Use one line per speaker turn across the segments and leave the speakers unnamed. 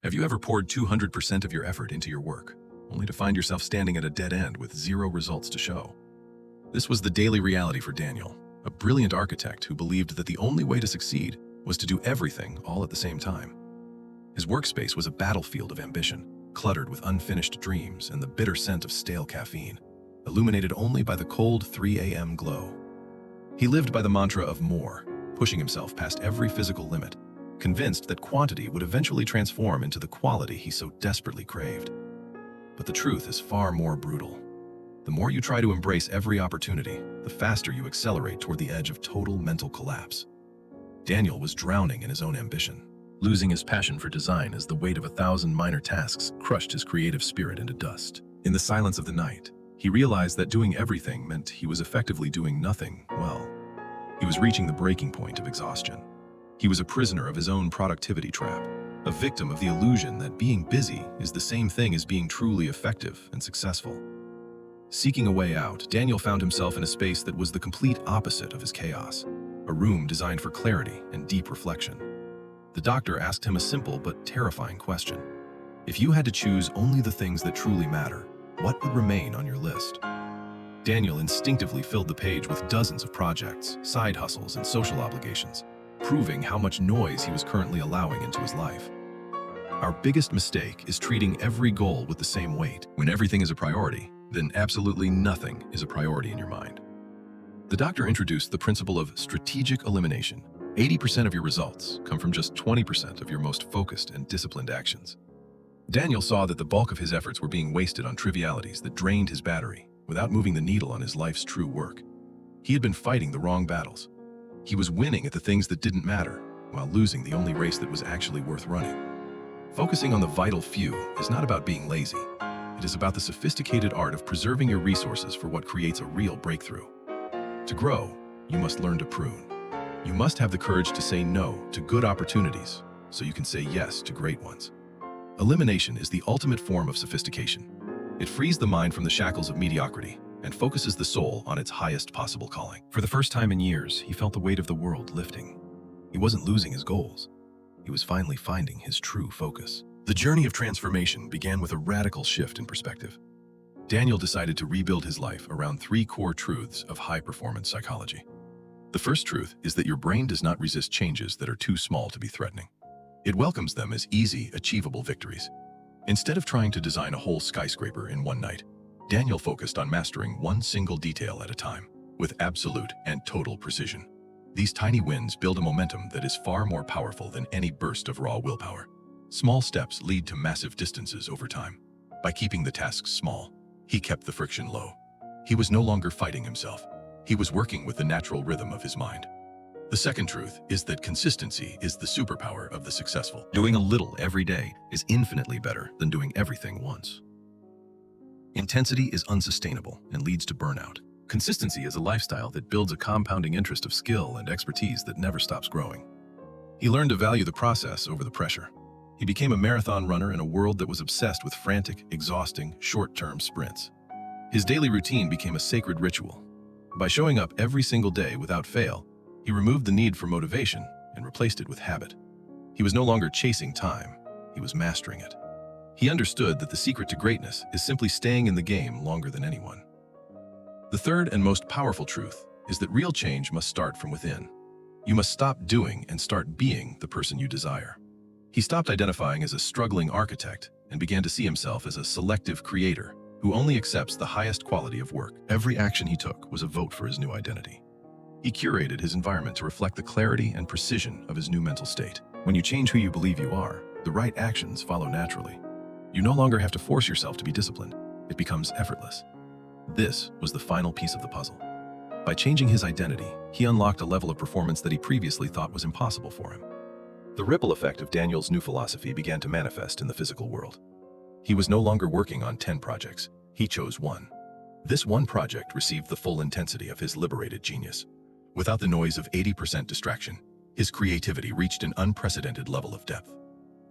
Have you ever poured 200% of your effort into your work, only to find yourself standing at a dead end with zero results to show? This was the daily reality for Daniel, a brilliant architect who believed that the only way to succeed was to do everything all at the same time. His workspace was a battlefield of ambition, cluttered with unfinished dreams and the bitter scent of stale caffeine, illuminated only by the cold 3 a.m. glow. He lived by the mantra of more, pushing himself past every physical limit, convinced that quantity would eventually transform into the quality he so desperately craved. But the truth is far more brutal. The more you try to embrace every opportunity, the faster you accelerate toward the edge of total mental collapse. Daniel was drowning in his own ambition, losing his passion for design as the weight of 1,000 minor tasks crushed his creative spirit into dust. In the silence of the night, he realized that doing everything meant he was effectively doing nothing well. He was reaching the breaking point of exhaustion. He was a prisoner of his own productivity trap, a victim of the illusion that being busy is the same thing as being truly effective and successful. Seeking a way out, Daniel found himself in a space that was the complete opposite of his chaos, a room designed for clarity and deep reflection. The doctor asked him a simple but terrifying question. If you had to choose only the things that truly matter, what would remain on your list? Daniel instinctively filled the page with dozens of projects, side hustles, and social obligations, proving how much noise he was currently allowing into his life. Our biggest mistake is treating every goal with the same weight. When everything is a priority, then absolutely nothing is a priority in your mind. The doctor introduced the principle of strategic elimination. 80% of your results come from just 20% of your most focused and disciplined actions. Daniel saw that the bulk of his efforts were being wasted on trivialities that drained his battery without moving the needle on his life's true work. He had been fighting the wrong battles. He was winning at the things that didn't matter, while losing the only race that was actually worth running. Focusing on the vital few is not about being lazy. It is about the sophisticated art of preserving your resources for what creates a real breakthrough. To grow, you must learn to prune. You must have the courage to say no to good opportunities so you can say yes to great ones. Elimination is the ultimate form of sophistication. It frees the mind from the shackles of mediocrity and focuses the soul on its highest possible calling. For the first time in years, he felt the weight of the world lifting. He wasn't losing his goals. He was finally finding his true focus. The journey of transformation began with a radical shift in perspective. Daniel decided to rebuild his life around 3 core truths of high-performance psychology. The first truth is that your brain does not resist changes that are too small to be threatening. It welcomes them as easy, achievable victories. Instead of trying to design a whole skyscraper in one night, Daniel focused on mastering one single detail at a time, with absolute and total precision. These tiny wins build a momentum that is far more powerful than any burst of raw willpower. Small steps lead to massive distances over time. By keeping the tasks small, he kept the friction low. He was no longer fighting himself. He was working with the natural rhythm of his mind. The second truth is that consistency is the superpower of the successful. Doing a little every day is infinitely better than doing everything once. Intensity is unsustainable and leads to burnout. Consistency is a lifestyle that builds a compounding interest of skill and expertise that never stops growing. He learned to value the process over the pressure. He became a marathon runner in a world that was obsessed with frantic, exhausting, short-term sprints. His daily routine became a sacred ritual. By showing up every single day without fail, he removed the need for motivation and replaced it with habit. He was no longer chasing time, he was mastering it. He understood that the secret to greatness is simply staying in the game longer than anyone. The third and most powerful truth is that real change must start from within. You must stop doing and start being the person you desire. He stopped identifying as a struggling architect and began to see himself as a selective creator who only accepts the highest quality of work. Every action he took was a vote for his new identity. He curated his environment to reflect the clarity and precision of his new mental state. When you change who you believe you are, the right actions follow naturally. You no longer have to force yourself to be disciplined. It becomes effortless. This was the final piece of the puzzle. By changing his identity, he unlocked a level of performance that he previously thought was impossible for him. The ripple effect of Daniel's new philosophy began to manifest in the physical world. He was no longer working on 10 projects. He chose one. This one project received the full intensity of his liberated genius. Without the noise of 80% distraction, his creativity reached an unprecedented level of depth.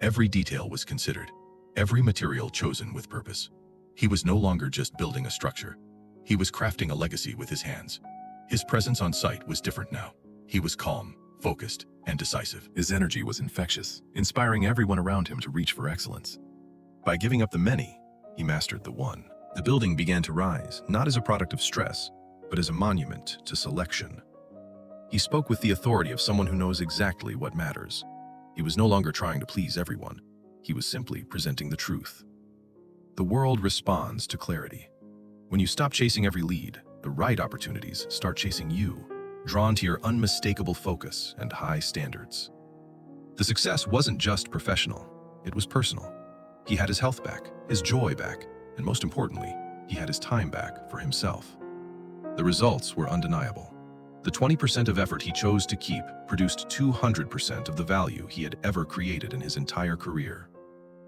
Every detail was considered, every material chosen with purpose. He was no longer just building a structure. He was crafting a legacy with his hands. His presence on site was different now. He was calm, focused, and decisive. His energy was infectious, inspiring everyone around him to reach for excellence. By giving up the many, he mastered the one. The building began to rise, not as a product of stress, but as a monument to selection. He spoke with the authority of someone who knows exactly what matters. He was no longer trying to please everyone. He was simply presenting the truth. The world responds to clarity. When you stop chasing every lead, the right opportunities start chasing you, drawn to your unmistakable focus and high standards. The success wasn't just professional, it was personal. He had his health back, his joy back, and most importantly, he had his time back for himself. The results were undeniable. The 20% of effort he chose to keep produced 200% of the value he had ever created in his entire career.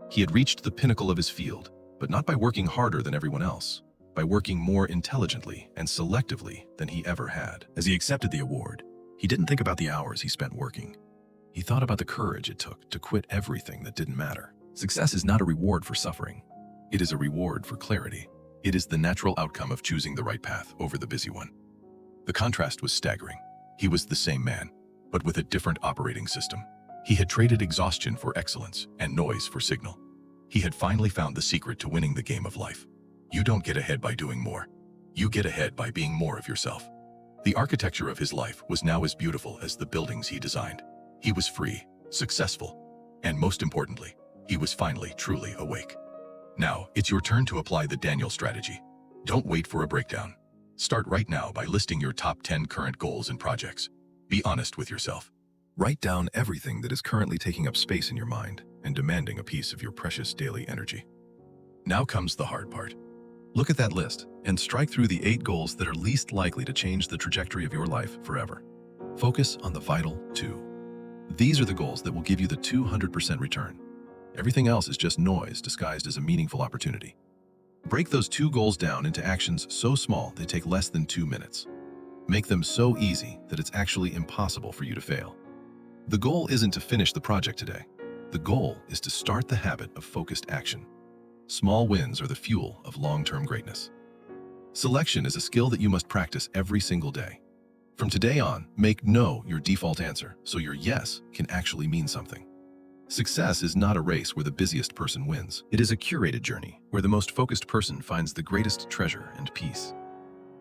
He had reached the pinnacle of his field, but not by working harder than everyone else, by working more intelligently and selectively than he ever had. As he accepted the award, he didn't think about the hours he spent working. He thought about the courage it took to quit everything that didn't matter. Success is not a reward for suffering. It is a reward for clarity. It is the natural outcome of choosing the right path over the busy one. The contrast was staggering. He was the same man, but with a different operating system. He had traded exhaustion for excellence and noise for signal. He had finally found the secret to winning the game of life. You don't get ahead by doing more. You get ahead by being more of yourself. The architecture of his life was now as beautiful as the buildings he designed. He was free, successful, and most importantly, he was finally truly awake. Now, it's your turn to apply the Daniel strategy. Don't wait for a breakdown. Start right now by listing your top 10 current goals and projects. Be honest with yourself. Write down everything that is currently taking up space in your mind and demanding a piece of your precious daily energy. Now comes the hard part. Look at that list and strike through the 8 goals that are least likely to change the trajectory of your life forever. Focus on the vital 2. These are the goals that will give you the 200% return. Everything else is just noise disguised as a meaningful opportunity. Break those 2 goals down into actions so small they take less than 2 minutes. Make them so easy that it's actually impossible for you to fail. The goal isn't to finish the project today. The goal is to start the habit of focused action. Small wins are the fuel of long-term greatness. Selection is a skill that you must practice every single day. From today on, make no your default answer so your yes can actually mean something. Success is not a race where the busiest person wins. It is a curated journey where the most focused person finds the greatest treasure and peace.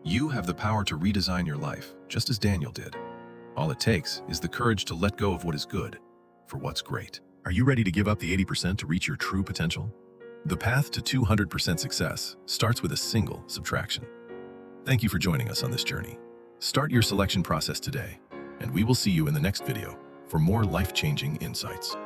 You have the power to redesign your life, just as Daniel did. All it takes is the courage to let go of what is good for what's great. Are you ready to give up the 80% to reach your true potential? The path to 200% success starts with a single subtraction. Thank you for joining us on this journey. Start your selection process today, and we will see you in the next video for more life-changing insights.